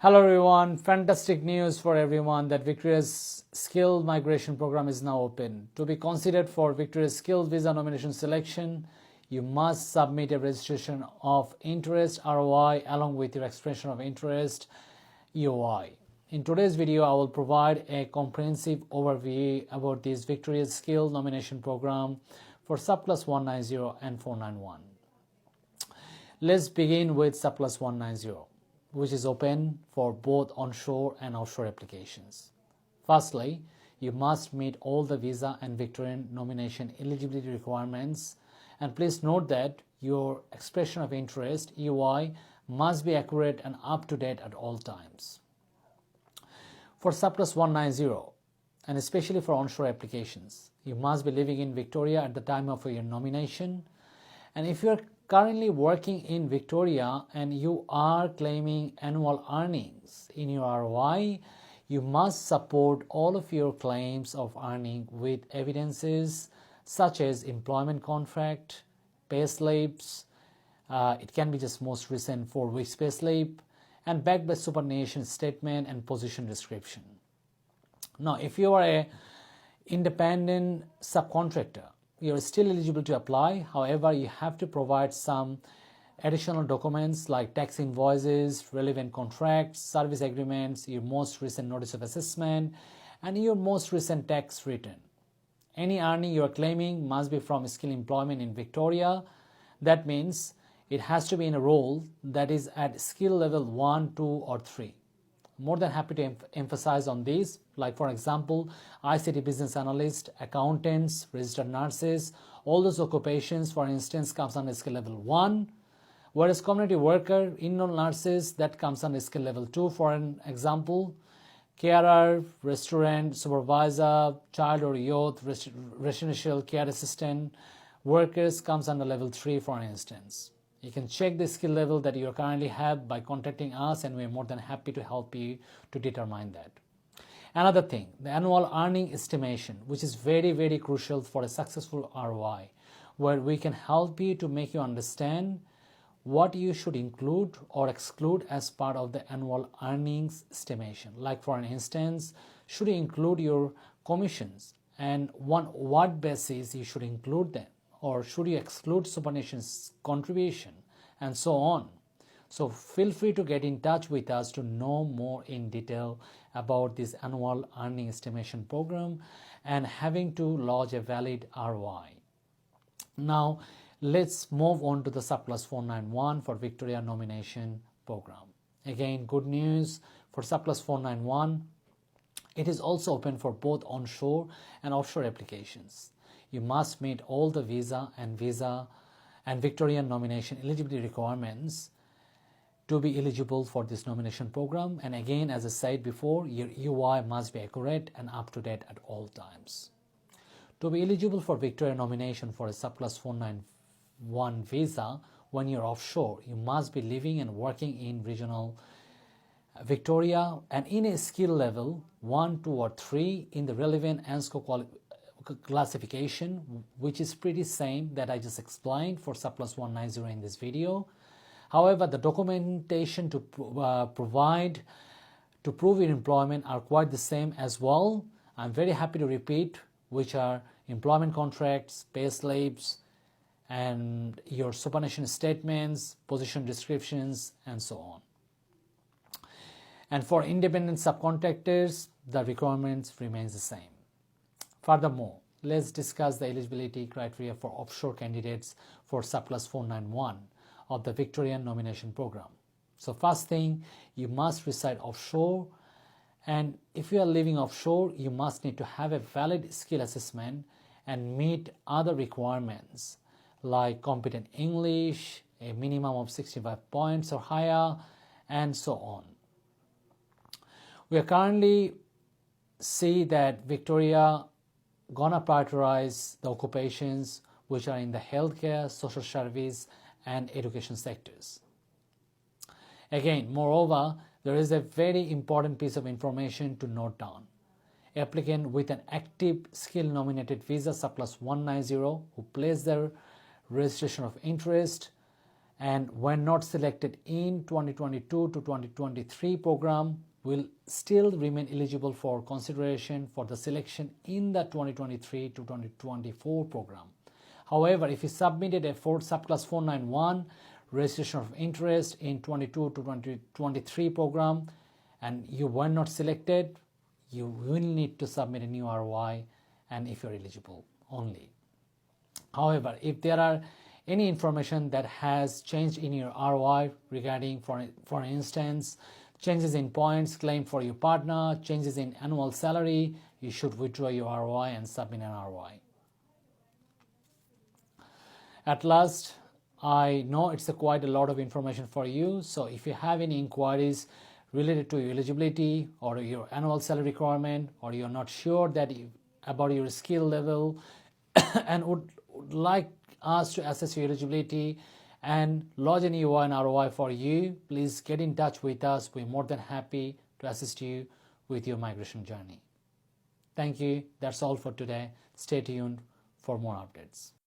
Hello everyone, fantastic news for everyone that Victoria's Skill Migration Program is now open. To be considered for Victoria's Skill Visa nomination selection, you must submit a registration of interest ROI along with your expression of interest EOI. In today's video, I will provide a comprehensive overview about this Victoria's Skill nomination program for Subclass 190 and 491. Let's begin with Subclass 190. Which is open for both onshore and offshore applications. Firstly, you must meet all the visa and Victorian nomination eligibility requirements, and please note that your expression of interest EOI must be accurate and up to date at all times. For Subclass 190 and especially for onshore applications, you must be living in Victoria at the time of your nomination, and if you are currently working in Victoria and you are claiming annual earnings in your ROI, you must support all of your claims of earning with evidences such as employment contract, pay slips, it can be just most recent 4 weeks pay slip, and backed by superannuation statement and position description. Now, if you are an independent subcontractor, you are still eligible to apply. However, you have to provide some additional documents like tax invoices, relevant contracts, service agreements, your most recent notice of assessment, and your most recent tax return. Any earning you are claiming must be from skill employment in Victoria. That means it has to be in a role that is at skill level 1, 2, or 3. More than happy to emphasize on these, like for example, ICT business analyst, accountants, registered nurses, all those occupations, for instance, comes under skill level 1, whereas community worker, in-home nurses, that comes under skill level 2, for an example, carer, restaurant supervisor, child or youth, residential care assistant, workers comes under level 3, for instance. You can check the skill level that you currently have by contacting us, and we're more than happy to help you to determine that. Another thing, the annual earning estimation, which is very, very crucial for a successful ROI, where we can help you to make you understand what you should include or exclude as part of the annual earnings estimation. Like for an instance, should you include your commissions, and on what basis you should include them, or should you exclude superannuation's contribution, and so on. So feel free to get in touch with us to know more in detail about this annual earning estimation program and having to lodge a valid ROI. Now let's move on to the Subclass 491 for Victoria nomination program. Again, good news for Subclass 491. It is also open for both onshore and offshore applications. You must meet all the visa and Victorian nomination eligibility requirements to be eligible for this nomination program. And again, as I said before, your EOI must be accurate and up to date at all times. To be eligible for Victoria nomination for a Subclass 491 visa when you're offshore, you must be living and working in regional Victoria and in a skill level 1, 2, or 3 in the relevant ANSCO classification, which is pretty same that I just explained for Subclass 190 in this video. However, the documentation to provide to prove your employment are quite the same as well. I'm very happy to repeat, which are employment contracts, pay slips, and your superannuation statements, position descriptions, and so on. And for independent subcontractors, the requirements remains the same. Furthermore, let's discuss the eligibility criteria for offshore candidates for Subclass 491 of the Victorian nomination program. So first thing, you must reside offshore, and if you are living offshore, you must need to have a valid skill assessment and meet other requirements like competent English, a minimum of 65 points or higher, and so on. We are currently see that Victoria gonna prioritize the occupations which are in the healthcare, social service, and education sectors. Again, moreover, there is a very important piece of information to note down. Applicant with an active skill nominated visa Subclass 190 who placed their registration of interest and when not selected in 2022 to 2023 program will still remain eligible for consideration for the selection in the 2023 to 2024 program. However, if you submitted a subclass 491 registration of interest in 22 to 2023 program and you were not selected, you will need to submit a new ROI, and if you're eligible only. However, if there are any information that has changed in your ROI regarding, for instance, changes in points claimed for your partner, changes in annual salary, you should withdraw your ROI and submit an ROI. At last, I know it's quite a lot of information for you, so if you have any inquiries related to your eligibility or your annual salary requirement, or you're not sure about your skill level and would like us to assess your eligibility and lodge an EOI and ROI for you, please get in touch with us. We're more than happy to assist you with your migration journey. Thank you. That's all for today. Stay tuned for more updates.